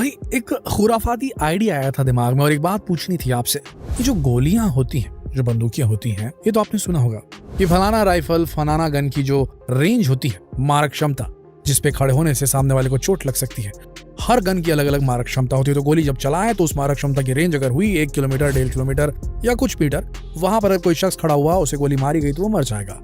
भाई एक खुराफाती आइडिया आया था दिमाग में और एक बात पूछनी थी आपसे। ये जो गोलियां होती हैं, जो बंदूकियां होती हैं, ये तो आपने सुना होगा कि फलाना राइफल फलाना गन की जो रेंज होती है, मारक क्षमता, जिसपे खड़े होने से सामने वाले को चोट लग सकती है। हर गन की अलग अलग मारक क्षमता होती है। तो गोली जब चलाए तो उस मारक क्षमता की रेंज अगर हुई 1 किलोमीटर 1.5 किलोमीटर या कुछ मीटर, वहां पर अगर कोई शख्स खड़ा हुआ, उसे गोली मारी गई तो वो मर जाएगा।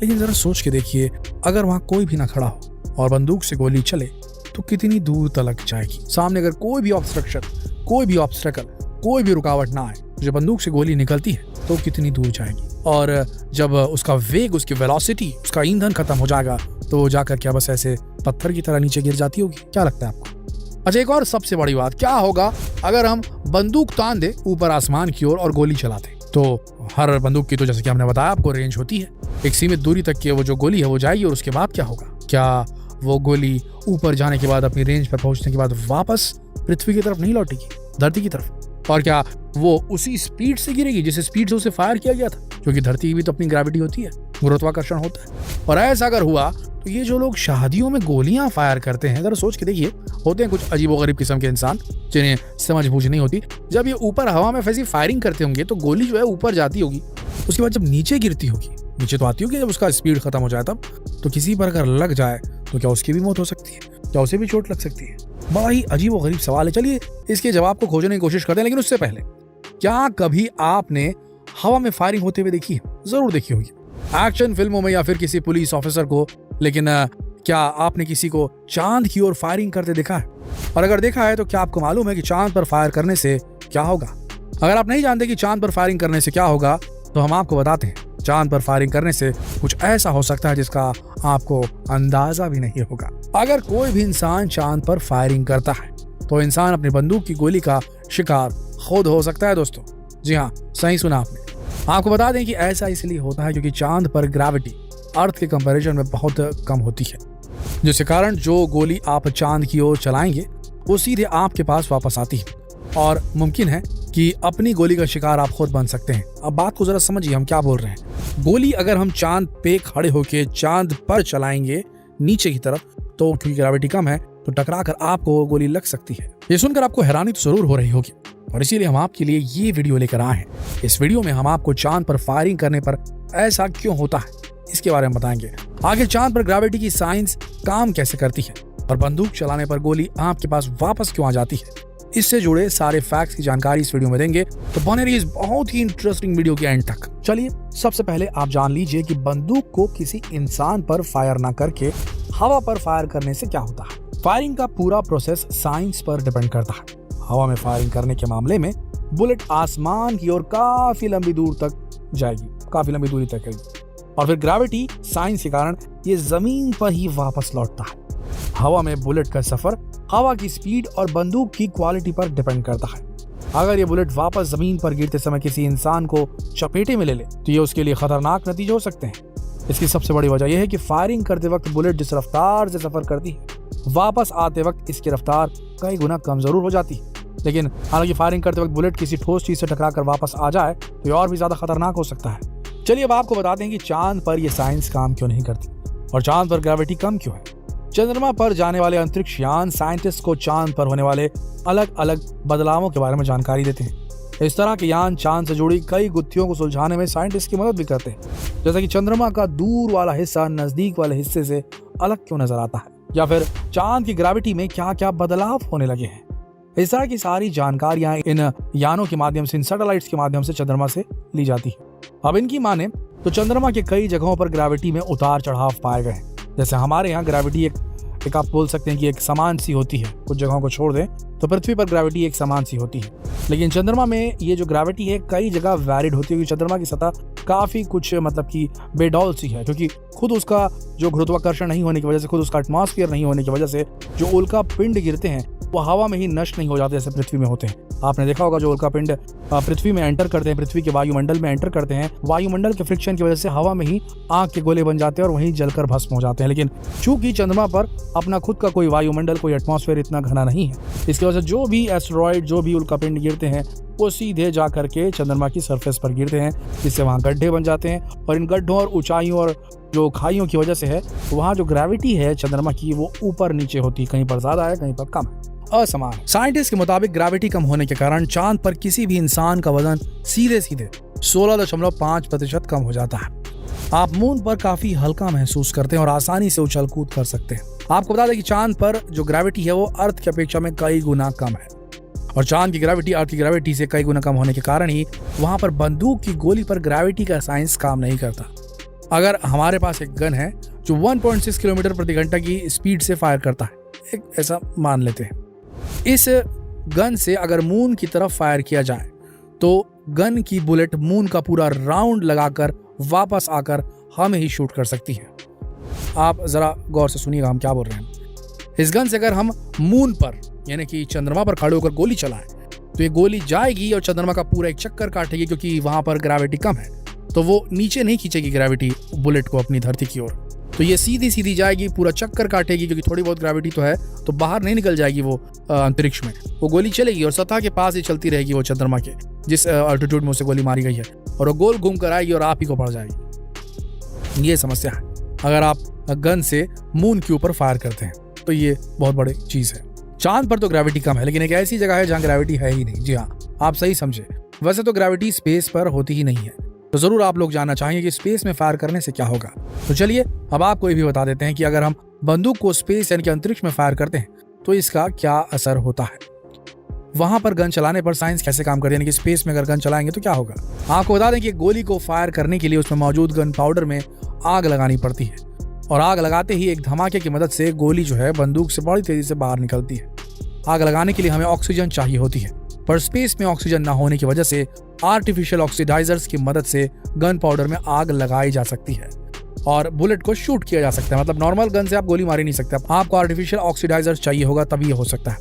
लेकिन जरा सोच के देखिए, अगर वहां कोई भी ना खड़ा हो और बंदूक से गोली चले तो कितनी दूर तक जाएगी। सामने अगर कोई भी ऑब्स्ट्रक्शन, कोई भी ऑब्स्टेकल, कोई भी रुकावट ना आए, जो बंदूक से गोली निकलती है तो कितनी दूर जाएगी। और जब उसका वेग, उसकी वेलोसिटी, उसका ईंधन खत्म हो जाएगा तो जाकर क्या बस ऐसे पत्थर की तरह नीचे गिर जाती होगी। क्या लगता है आपको? अच्छा, एक और सबसे बड़ी बात, क्या होगा अगर हम बंदूक तान दे ऊपर आसमान की ओर और गोली चलाते? तो हर बंदूक की तो जैसे कि हमने बताया आपको रेंज होती है, एक सीमित दूरी तक की वो जो गोली है वो जाएगी और उसके बाद क्या होगा? क्या वो गोली ऊपर जाने के बाद, अपनी रेंज पर पहुंचने के बाद वापस पृथ्वी की तरफ नहीं लौटेगी, धरती की तरफ? और क्या वो उसी स्पीड से गिरेगी जिस स्पीड से उसे फायर किया गया था? क्योंकि धरती की भी तो अपनी ग्रेविटी होती है, गुरुत्वाकर्षण होता है। और ऐसा अगर हुआ तो ये जो लोग शादियों में गोलियां फायर करते हैं, अगर सोच के देखिए, होते हैं कुछ अजीबोगरीब किस्म के इंसान जिन्हें समझ बूझ नहीं होती। जब ये ऊपर हवा में फैसी फायरिंग करते होंगे तो गोली जो है ऊपर जाती होगी, उसके बाद जब नीचे गिरती होगी, नीचे तो आती होगी जब उसका स्पीड खत्म हो जाए तब, तो किसी पर अगर लग जाए तो क्या उसकी भी मौत हो सकती है? क्या उसे भी चोट लग सकती है? बड़ा ही अजीबोगरीब सवाल है। चलिए इसके जवाब को खोजने की कोशिश करते हैं, लेकिन उससे पहले, क्या कभी आपने हवा में फायरिंग होते हुए देखी है? जरूर देखी होगी, एक्शन फिल्मों में या फिर किसी पुलिस ऑफिसर को। लेकिन क्या आपने किसी को चांद की ओर फायरिंग करते देखा है? और अगर देखा है तो क्या आपको मालूम है कि चांद पर फायर करने से क्या होगा? अगर आप नहीं जानते कि चांद पर फायरिंग करने से क्या होगा तो हम आपको बताते हैं। चांद पर फायरिंग करने से कुछ ऐसा हो सकता है जिसका आपको अंदाजा भी नहीं होगा। अगर कोई भी इंसान चांद पर फायरिंग करता है तो इंसान अपनी बंदूक की गोली का शिकार खुद हो सकता है दोस्तों। जी हाँ, सही सुना आपने। आपको बता दें कि ऐसा इसलिए होता है क्योंकि चांद पर ग्रेविटी अर्थ के कंपैरिजन में बहुत कम होती है, जिसके कारण जो गोली आप चांद की ओर चलाएंगे वो सीधे आपके पास वापस आती है और मुमकिन है कि अपनी गोली का शिकार आप खुद बन सकते हैं। अब बात को जरा समझिए, हम क्या बोल रहे हैं। गोली अगर हम चांद पे खड़े होके चांद पर चलाएंगे नीचे की तरफ, तो क्योंकि ग्रेविटी कम है तो टकरा कर आपको वो गोली लग सकती है। ये सुनकर आपको हैरानी तो जरूर हो रही होगी और इसीलिए हम आपके लिए ये वीडियो लेकर आए हैं। इस वीडियो में हम आपको चांद पर फायरिंग करने पर ऐसा क्यों होता है इसके बारे में बताएंगे। आगे चांद पर ग्रेविटी की साइंस काम कैसे करती है और बंदूक चलाने पर गोली आपके पास वापस क्यों आ जाती है, इससे जुड़े सारे फैक्ट्स की जानकारी इस वीडियो में देंगे। तो बने रहिए इस बहुत ही इंटरेस्टिंग वीडियो के एंड तक। चलिए सबसे पहले आप जान लीजिए कि बंदूक को किसी इंसान पर फायर ना करके हवा पर फायर करने से क्या होता है। फायरिंग का पूरा प्रोसेस साइंस पर डिपेंड करता है। हवा में फायरिंग करने के मामले में बुलेट आसमान की ओर काफी लंबी दूर तक जाएगी, काफी लंबी दूरी तक जाएगी, और फिर ग्रेविटी साइंस के कारण ये जमीन पर ही वापस लौटता है। हवा में बुलेट का सफर हवा की स्पीड और बंदूक की क्वालिटी पर डिपेंड करता है। अगर ये बुलेट वापस जमीन पर गिरते समय किसी इंसान को चपेटे में ले ले तो ये उसके लिए खतरनाक नतीजे हो सकते हैं। इसकी सबसे बड़ी वजह यह है कि फायरिंग करते वक्त बुलेट जिस रफ्तार से सफर करती है, वापस आते वक्त इसकी रफ्तार कई गुना कम जरूर हो जाती है। लेकिन हालांकि फायरिंग करते वक्त बुलेट किसी ठोस चीज से टकरा कर वापस आ जाए तो ये और भी ज्यादा खतरनाक हो सकता है। चलिए अब आपको बताते हैं कि चांद पर यह साइंस काम क्यों नहीं करती और चांद पर ग्रेविटी कम क्यों है। चंद्रमा पर जाने वाले अंतरिक्ष यान साइंटिस्ट को चांद पर होने वाले अलग अलग बदलावों के बारे में जानकारी देते हैं। इस तरह के यान चांद से जुड़ी कई गुत्थियों को सुलझाने में साइंटिस्ट की मदद भी करते हैं, जैसे कि चंद्रमा का दूर वाला हिस्सा नजदीक वाले हिस्से से अलग क्यों नजर आता है, या फिर चांद की ग्रेविटी में क्या क्या बदलाव होने लगे हैं। इस तरह की सारी जानकारियां इन यानों के माध्यम से, इन सैटेलाइट्स के माध्यम से चंद्रमा से ली जाती है। अब इनकी माने तो चंद्रमा के कई जगहों पर ग्रेविटी में उतार चढ़ाव पाए गए हैं। जैसे हमारे यहाँ ग्रेविटी एक आप बोल सकते हैं कि एक समान सी होती है, कुछ जगहों को छोड़ दें तो पृथ्वी पर ग्रेविटी एक समान सी होती है, लेकिन चंद्रमा में ये जो ग्रेविटी है कई जगह वैरिड होती है। चंद्रमा की सतह काफी कुछ मतलब कि बेडौल सी है, क्योंकि खुद उसका जो गुरुत्वाकर्षण नहीं होने की वजह से, खुद उसका एटमॉस्फेयर नहीं होने की वजह से जो उल्का पिंड गिरते हैं वो हवा में ही नष्ट नहीं हो जाते जैसे पृथ्वी में होते हैं। आपने देखा होगा जो उल्का पिंड पृथ्वी में एंटर करते हैं, पृथ्वी के वायुमंडल में एंटर करते हैं, वायुमंडल के फ्रिक्शन की वजह से हवा में ही आग के गोले बन जाते हैं और वहीं जलकर भस्म हो जाते हैं। लेकिन चूंकि चंद्रमा पर अपना खुद का कोई वायुमंडल, कोई एटमॉस्फेयर इतना घना नहीं है, इसकी वजह से जो भी एस्टेरॉइड, जो भी उल्का पिंड गिरते हैं वो सीधे जा करके चंद्रमा की सरफेस पर गिरते हैं, जिससे वहाँ गड्ढे बन जाते हैं। और इन गड्ढों और ऊंचाइयों और जो खाइयों की वजह से है, वहाँ जो ग्रेविटी है चंद्रमा की वो ऊपर नीचे होती है, कहीं पर ज्यादा है कहीं पर कम है। असमान है। साइंटिस्ट के मुताबिक ग्रेविटी कम होने के कारण चांद पर किसी भी इंसान का वजन सीधे 16.5% कम हो जाता है। आप मून पर काफी हल्का महसूस करते हैं और आसानी से उछल कूद कर सकते हैं। आपको बता दें कि चांद पर जो ग्रेविटी है वो अर्थ की अपेक्षा में कई गुना कम है और चांद की ग्रेविटी अर्थ की ग्रेविटी से कई गुना कम होने के कारण ही वहां पर बंदूक की गोली पर ग्रेविटी का साइंस काम नहीं करता। अगर हमारे पास एक गन है जो 1.6 किलोमीटर प्रति घंटा की स्पीड से फायर करता है, एक ऐसा मान लेते हैं, इस गन से अगर मून की तरफ फायर किया जाए तो गन की बुलेट मून का पूरा राउंड लगाकर वापस आकर हमें ही शूट कर सकती है। आप जरा गौर से सुनिएगा हम क्या बोल रहे हैं। इस गन से अगर हम मून पर यानी कि चंद्रमा पर खड़े होकर गोली चलाएं तो ये गोली जाएगी और चंद्रमा का पूरा एक चक्कर काटेगी, क्योंकि वहां पर ग्रेविटी कम है तो वो नीचे नहीं खींचेगी ग्रेविटी बुलेट को अपनी धरती की ओर, तो ये सीधी सीधी जाएगी, पूरा चक्कर काटेगी, क्योंकि थोड़ी बहुत ग्रेविटी तो है तो बाहर नहीं निकल जाएगी वो अंतरिक्ष में। वो गोली चलेगी और सतह के पास ही चलती रहेगी वो चंद्रमा के जिस अल्टीट्यूड में उसे गोली मारी गई है, और वो गोल घूम कर आएगी और आप ही को पड़ जाएगी। ये समस्या है अगर आप गन से मून के ऊपर फायर करते हैं, तो ये बहुत बड़ी चीज है। चांद पर तो ग्रेविटी कम है, लेकिन एक ऐसी जगह है जहां ग्रेविटी है ही नहीं। जी हाँ, आप सही समझे। वैसे तो ग्रेविटी स्पेस पर होती ही नहीं है, तो जरूर आप लोग जानना चाहेंगे कि स्पेस में फायर करने से क्या होगा। तो चलिए अब आपको ये भी बता देते हैं कि अगर हम बंदूक को स्पेस यानी कि अंतरिक्ष में फायर करते हैं तो इसका क्या असर होता है। वहां पर गन चलाने पर साइंस कैसे काम करती है, यानी कि स्पेस में अगर गन चलाएंगे तो क्या होगा। आपको बता दें कि गोली को फायर करने के लिए उसमें मौजूद गन पाउडर में आग लगानी पड़ती है और आग लगाते ही एक धमाके की मदद से गोली जो है बंदूक से बड़ी तेजी से बाहर निकलती है। आग लगाने के लिए हमें ऑक्सीजन चाहिए होती है, पर स्पेस में ऑक्सीजन न होने की वजह से आर्टिफिशियल ऑक्सीडाइजर्स की मदद से गन पाउडर में आग लगाई जा सकती है और बुलेट को शूट किया जा सकता है। मतलब नॉर्मल गन से आप गोली मार ही नहीं सकते, आपको आर्टिफिशियल ऑक्सीडाइजर चाहिए होगा तभी ये हो सकता है।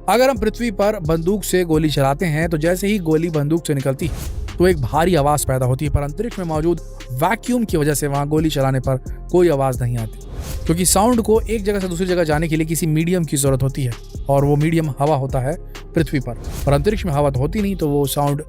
अगर हम पृथ्वी पर बंदूक से गोली चलाते हैं तो जैसे ही गोली बंदूक से निकलती है तो एक भारी आवाज पैदा होती है, पर अंतरिक्ष में मौजूद वैक्यूम की वजह से वहां गोली चलाने पर कोई आवाज नहीं आती, क्योंकि साउंड को एक जगह से दूसरी जगह जाने के लिए किसी मीडियम की जरूरत होती है और वो मीडियम हवा होता है पृथ्वी पर। और अंतरिक्ष में हवा तो होती नहीं, तो वो साउंड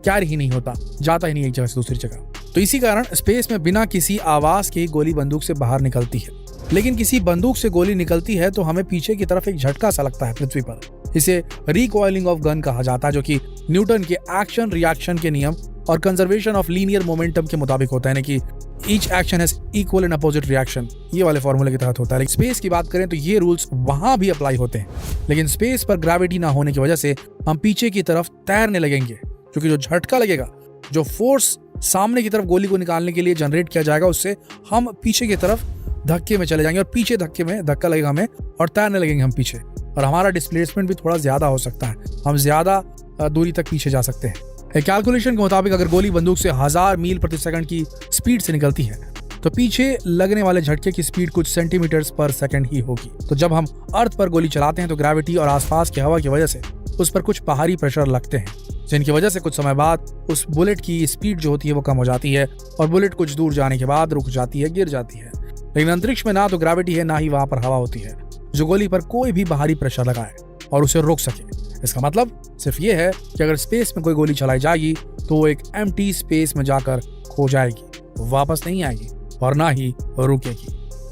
कैरी ही नहीं होता, जाता ही नहीं एक जगह से दूसरी जगह। तो इसी कारण स्पेस में बिना किसी आवाज के गोली बंदूक से बाहर निकलती है। लेकिन किसी बंदूक से गोली निकलती है तो हमें पीछे की तरफ एक झटका सा लगता है पृथ्वी पर। इसे रिकॉइलिंग ऑफ गन कहा जाता है, जो कि न्यूटन के एक्शन रिएक्शन के नियम और कंजर्वेशन ऑफ लीनियर मोमेंटम के मुताबिक होता है, यानी कि each action has equal and opposite reaction, ये वाले फॉर्मूले के तहत होता है। लेकिन स्पेस की बात करें तो ये रूल्स वहां भी अप्लाई होते हैं, लेकिन स्पेस पर ग्रेविटी ना होने की वजह से हम पीछे की तरफ तैरने लगेंगे, क्योंकि जो झटका लगेगा, जो फोर्स सामने की तरफ गोली को निकालने के लिए जनरेट किया जाएगा, उससे हम पीछे की तरफ धक्के में चले जाएंगे और पीछे धक्के में धक्का लगेगा हमें और तैरने लगेंगे हम पीछे, और हमारा डिस्प्लेसमेंट भी थोड़ा ज्यादा हो सकता है, हम ज्यादा दूरी तक पीछे जा सकते हैं। एक कैलकुलेशन के मुताबिक अगर गोली बंदूक से 1000 मील प्रति सेकंड की स्पीड से निकलती है तो पीछे लगने वाले झटके की स्पीड कुछ सेंटीमीटर्स पर सेकंड ही होगी। तो जब हम अर्थ पर गोली चलाते हैं तो ग्रेविटी और आसपास की हवा की वजह से उस पर कुछ बाहरी प्रेशर लगते हैं, जिनकी वजह से कुछ समय बाद उस बुलेट की स्पीड जो होती है वो कम हो जाती है और बुलेट कुछ दूर जाने के बाद रुक जाती है, गिर जाती है। लेकिन अंतरिक्ष में ना तो ग्रेविटी है ना ही वहां पर हवा होती है जो गोली पर कोई भी बाहरी प्रेशर लगाए और उसे रोक सके। इसका मतलब सिर्फ ये है कि अगर स्पेस में कोई गोली चलाई जाएगी तो वो एक एम्प्टी स्पेस में जाकर खो जाएगी, वापस नहीं आएगी और ना ही रुकेगी,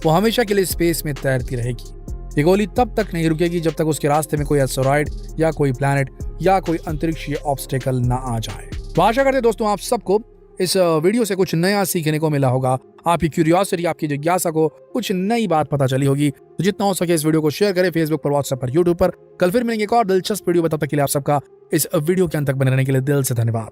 वो हमेशा के लिए स्पेस में तैरती रहेगी। ये गोली तब तक नहीं रुकेगी जब तक उसके रास्ते में कोई एस्टेरॉयड या कोई प्लैनेट या कोई अंतरिक्षीय ऑब्स्टेकल ना आ जाए। तो आशा करते दोस्तों आप सबको इस वीडियो से कुछ नया सीखने को मिला होगा, आपकी क्यूरियोसिटी, आपकी जिज्ञासा को कुछ नई बात पता चली होगी। तो जितना हो सके इस वीडियो को शेयर करें फेसबुक पर, व्हाट्सएप पर, यूट्यूब पर। कल फिर मिलेंगे एक और दिलचस्प वीडियो। तब तक के लिए आप सबका इस वीडियो के अंत तक बने रहने के लिए दिल से धन्यवाद।